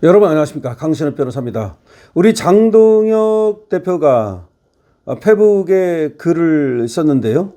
여러분 안녕하십니까, 강신업 변호사입니다. 우리 장동혁 대표가 페북에 글을 썼는데요,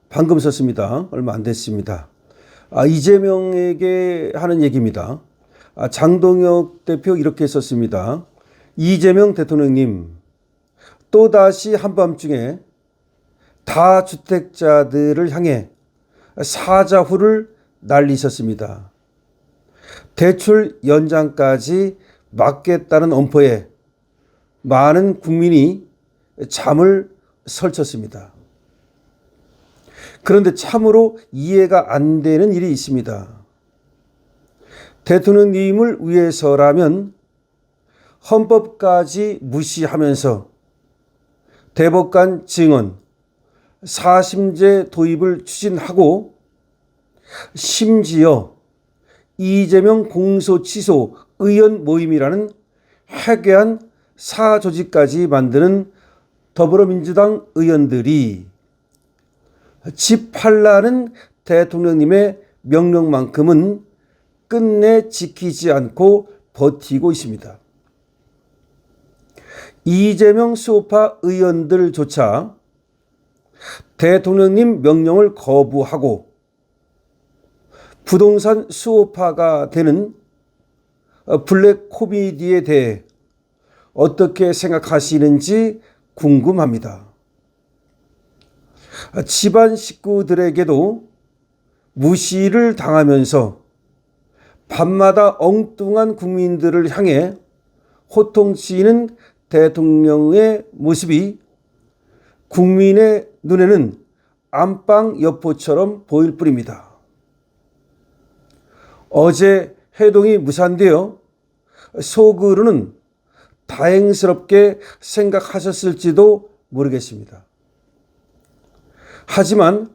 방금 썼습니다. 얼마 안 됐습니다. 이재명에게 하는 얘기입니다. 장동혁 대표 이렇게 썼습니다. 이재명 대통령님, 또다시 한밤중에 다주택자들을 향해 사자후를 날리셨습니다. 대출 연장까지 막겠다는 엄포에 많은 국민이 잠을 설쳤습니다. 그런데 참으로 이해가 안 되는 일이 있습니다. 대통령님을 위해서라면 헌법까지 무시하면서 대법관 증언, 사심제 도입을 추진하고 심지어 이재명 공소취소 의원 모임이라는 해괴한 사조직까지 만드는 더불어민주당 의원들이 집 팔라는 대통령님의 명령만큼은 끝내 지키지 않고 버티고 있습니다. 이재명 수호파 의원들조차 대통령님 명령을 거부하고 부동산 수호파가 되는 블랙 코미디에 대해 어떻게 생각하시는지 궁금합니다. 집안 식구들에게도 무시를 당하면서 밤마다 엉뚱한 국민들을 향해 호통치는 대통령의 모습이 국민의 눈에는 안방 여포처럼 보일 뿐입니다. 어제 해동이 무산되어 속으로는 다행스럽게 생각하셨을지도 모르겠습니다. 하지만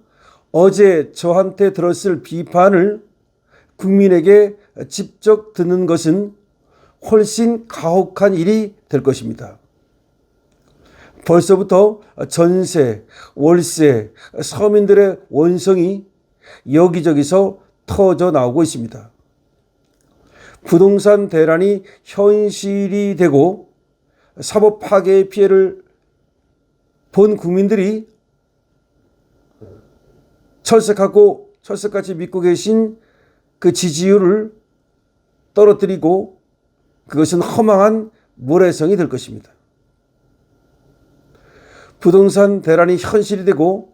어제 저한테 들었을 비판을 국민에게 직접 듣는 것은 훨씬 가혹한 일이 될 것입니다. 벌써부터 전세, 월세, 서민들의 원성이 여기저기서 터져 나오고 있습니다. 부동산 대란이 현실이 되고 사법 파괴의 피해를 본 국민들이 철석같이 믿고 계신 그 지지율을 떨어뜨리고 그것은 허망한 모래성이 될 것입니다. 부동산 대란이 현실이 되고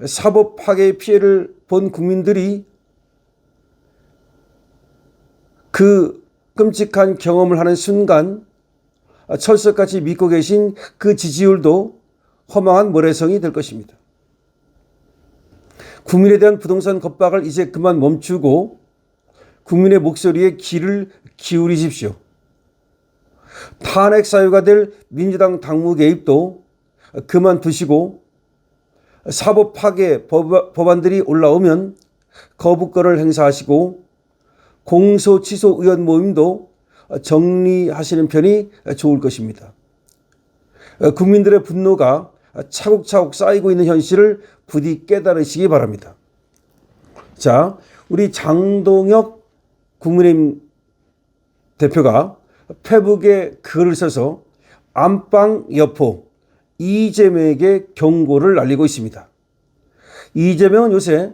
사법 파괴의 피해를 본 국민들이 그 끔찍한 경험을 하는 순간 철석같이 믿고 계신 그 지지율도 허망한 모래성이 될 것입니다. 국민에 대한 부동산 겁박을 이제 그만 멈추고 국민의 목소리에 귀를 기울이십시오. 탄핵 사유가 될 민주당 당무 개입도 그만두시고 사법 파괴 법안들이 올라오면 거부권을 행사하시고 공소 취소 의원 모임도 정리하시는 편이 좋을 것입니다. 국민들의 분노가 차곡차곡 쌓이고 있는 현실을 부디 깨달으시기 바랍니다. 자, 우리 장동혁 국민의힘 대표가 페북에 글을 써서 안방 여포 이재명에게 경고를 날리고 있습니다. 이재명은 요새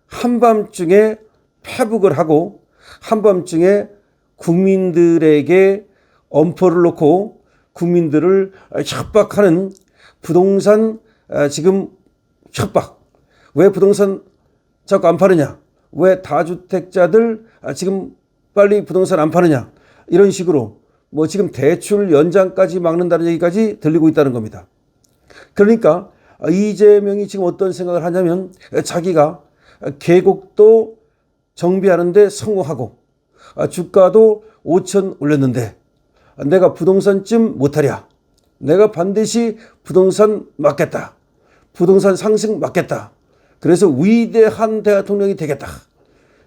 한밤중에 페북을 하고 한밤중에 국민들에게 엄포를 놓고 국민들을 협박하는 부동산 지금 협박. 왜 부동산 자꾸 안 파느냐? 왜 다주택자들 지금 빨리 부동산 안 파느냐? 이런 식으로 지금 대출 연장까지 막는다는 얘기까지 들리고 있다는 겁니다. 그러니까 이재명이 지금 어떤 생각을 하냐면 자기가 계곡도 정비하는데 성공하고 주가도 5천 올렸는데 내가 부동산쯤 못하랴. 내가 반드시 부동산 막겠다. 부동산 상승 막겠다. 그래서 위대한 대통령이 되겠다.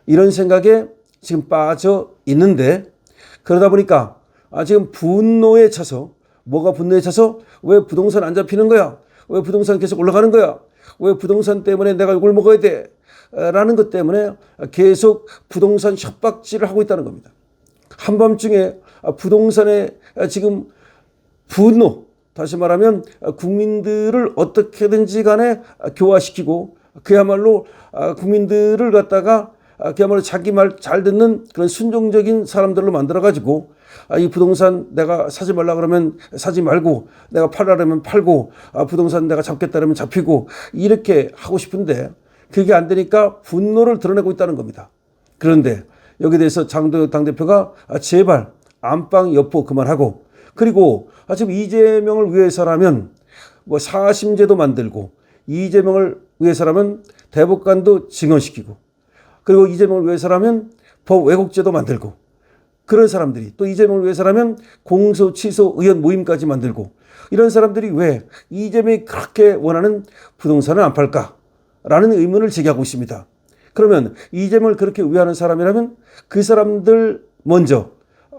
이런 생각에 지금 빠져 있는데 그러다 보니까 지금 분노에 차서 뭐가 분노에 차서 왜 부동산 안 잡히는 거야? 왜 부동산 계속 올라가는 거야? 왜 부동산 때문에 내가 욕을 먹어야 돼? 라는 것 때문에 계속 부동산 협박질을 하고 있다는 겁니다. 한밤중에 부동산에 지금 분노, 다시 말하면 국민들을 어떻게든지 간에 교화시키고 그야말로 국민들을 갖다가 그야말로 자기 말 잘 듣는 그런 순종적인 사람들로 만들어가지고 이 부동산 내가 사지 말라 그러면 사지 말고 내가 팔라면 팔고 부동산 내가 잡겠다 그러면 잡히고 이렇게 하고 싶은데 그게 안 되니까 분노를 드러내고 있다는 겁니다. 그런데 여기에 대해서 장동혁 당대표가 제발 안방 여포 그만하고 그리고 지금 이재명을 위해서라면 뭐 사심제도 만들고 이재명을 위해서라면 대법관도 증언시키고 그리고 이재명을 위해서라면 법 왜곡죄도 만들고 그런 사람들이 또 이재명을 위해서라면 공소 취소 의원 모임까지 만들고 이런 사람들이 왜 이재명이 그렇게 원하는 부동산을 안 팔까라는 의문을 제기하고 있습니다. 그러면 이재명을 그렇게 위하는 사람이라면 그 사람들 먼저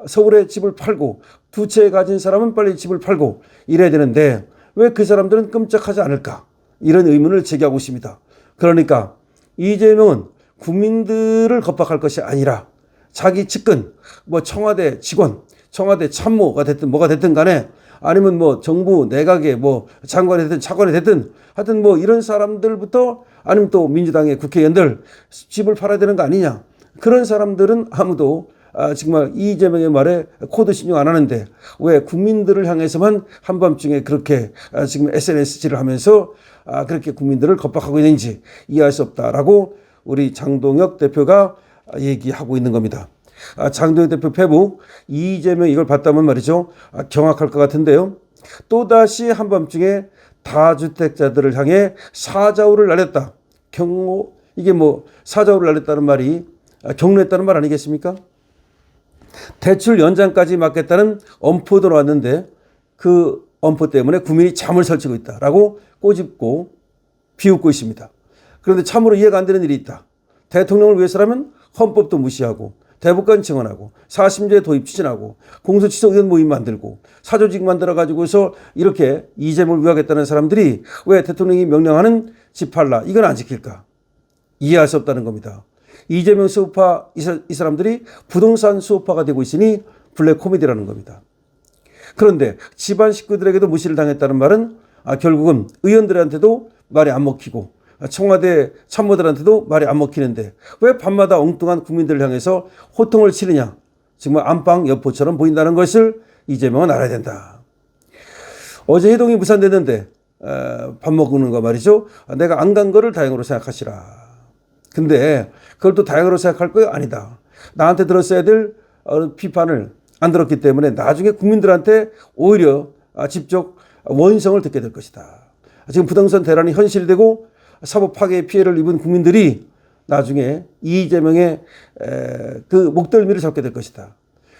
서울에 집을 팔고 두 채 가진 사람은 빨리 집을 팔고 이래야 되는데 왜 그 사람들은 끔찍하지 않을까? 이런 의문을 제기하고 있습니다. 그러니까 이재명은 국민들을 겁박할 것이 아니라 자기 측근, 뭐 청와대 직원, 청와대 참모가 됐든 뭐가 됐든 간에 아니면 뭐 정부 내각의 뭐 장관이 됐든 차관이 됐든 하여튼 뭐 이런 사람들부터 아니면 또 민주당의 국회의원들 집을 팔아야 되는 거 아니냐. 그런 사람들은 아무도 정말 이재명의 말에 코드 신용 안 하는데 왜 국민들을 향해서만 한밤중에 그렇게 지금 SNS질을 하면서 그렇게 국민들을 겁박하고 있는지 이해할 수 없다라고 우리 장동혁 대표가 얘기하고 있는 겁니다. 장동혁 대표 페북 이재명 이걸 봤다면 말이죠. 경악할 것 같은데요. 또다시 한밤중에 다주택자들을 향해 사자우를 날렸다. 이게 뭐 사자우를 날렸다는 말이 경로했다는 말 아니겠습니까? 대출 연장까지 막겠다는 엄포도 나왔는데 그 엄포 때문에 국민이 잠을 설치고 있다라고 꼬집고 비웃고 있습니다. 그런데 참으로 이해가 안 되는 일이 있다. 대통령을 위해서라면 헌법도 무시하고 대법관 증언하고 사심제 도입 추진하고 공소취소 의원 모임 만들고 사조직 만들어가지고서 이렇게 이재명을 위하겠다는 사람들이 왜 대통령이 명령하는 집 팔라 이건 안 지킬까? 이해할 수 없다는 겁니다. 이재명 수우파 이 사람들이 부동산 수우파가 되고 있으니 블랙 코미디라는 겁니다. 그런데 집안 식구들에게도 무시를 당했다는 말은 결국은 의원들한테도 말이 안 먹히고 청와대 참모들한테도 말이 안 먹히는데 왜 밤마다 엉뚱한 국민들을 향해서 호통을 치느냐. 정말 안방 여포처럼 보인다는 것을 이재명은 알아야 된다. 어제 해동이 무산됐는데 밥 먹는 거 말이죠. 내가 안 간 거를 다행으로 생각하시라. 근데 그걸 또 다행으로 생각할 거예요? 아니다. 나한테 들었어야 될 비판을 안 들었기 때문에 나중에 국민들한테 오히려 직접 원성을 듣게 될 것이다. 지금 부동산 대란이 현실되고 사법 파괴의 피해를 입은 국민들이 나중에 이재명의 그 목덜미를 잡게 될 것이다.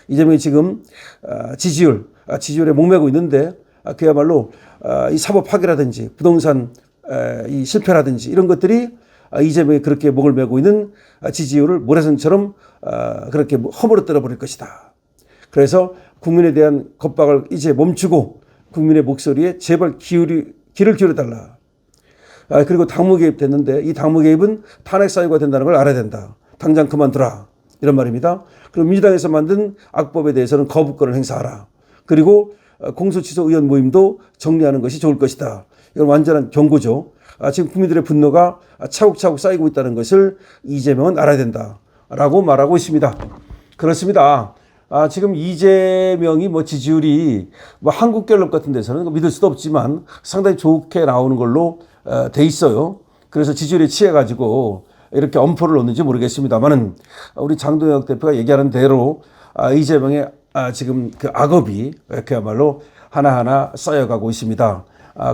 이재명이 지금 지지율에 목매고 있는데 그야말로 이 사법 파괴라든지 부동산 이 실패라든지 이런 것들이 이재명이 그렇게 목을 메고 있는 지지율을 모래성처럼 그렇게 허물어뜨려 버릴 것이다. 그래서 국민에 대한 겁박을 이제 멈추고 국민의 목소리에 제발 귀를 기울여달라. 그리고 당무 개입 됐는데 이 당무 개입은 탄핵 사유가 된다는 걸 알아야 된다. 당장 그만두라. 이런 말입니다. 그리고 민주당에서 만든 악법에 대해서는 거부권을 행사하라. 그리고 공소취소 의원 모임도 정리하는 것이 좋을 것이다. 이건 완전한 경고죠. 지금 국민들의 분노가 차곡차곡 쌓이고 있다는 것을 이재명은 알아야 된다라고 말하고 있습니다. 그렇습니다. 지금 이재명이 뭐 지지율이 뭐 한국갤럽 같은 데서는 믿을 수도 없지만 상당히 좋게 나오는 걸로 돼 있어요. 그래서 지지율에 취해가지고 이렇게 엄포를 놓는지 모르겠습니다만은 우리 장동혁 대표가 얘기하는 대로 이재명의 지금 그 악업이 그야말로 하나하나 쌓여가고 있습니다.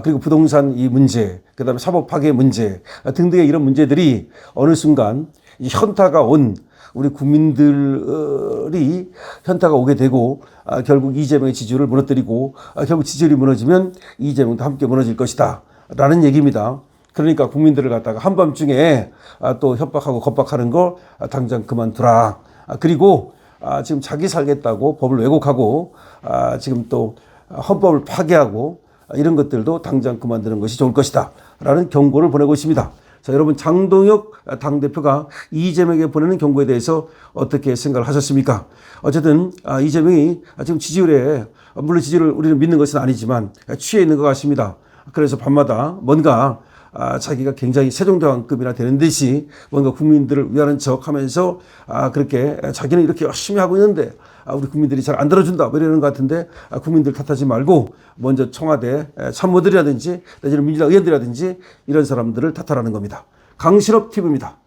그리고 부동산 이 문제, 그 다음에 사법 파괴 문제 등등의 이런 문제들이 어느 순간 이 현타가 온 우리 국민들이 현타가 오게 되고 결국 이재명의 지지율을 무너뜨리고 결국 지지율이 무너지면 이재명도 함께 무너질 것이다 라는 얘기입니다. 그러니까 국민들을 갖다가 한밤중에 또 협박하고 겁박하는 거 당장 그만두라. 그리고 지금 자기 살겠다고 법을 왜곡하고 지금 또 헌법을 파괴하고 이런 것들도 당장 그만두는 것이 좋을 것이다 라는 경고를 보내고 있습니다. 자, 여러분 장동혁 당대표가 이재명에게 보내는 경고에 대해서 어떻게 생각을 하셨습니까? 어쨌든 이재명이 지금 지지율에 물론 지지율을 우리는 믿는 것은 아니지만 취해 있는 것 같습니다. 그래서 밤마다 뭔가 자기가 굉장히 세종대왕급이나 되는 듯이 뭔가 국민들을 위하는 척 하면서 그렇게 자기는 이렇게 열심히 하고 있는데 우리 국민들이 잘 안 들어준다 뭐 이러는 것 같은데 국민들 탓하지 말고 먼저 청와대 참모들이라든지 내지는 민주당 의원들이라든지 이런 사람들을 탓하라는 겁니다. 강신업 TV입니다.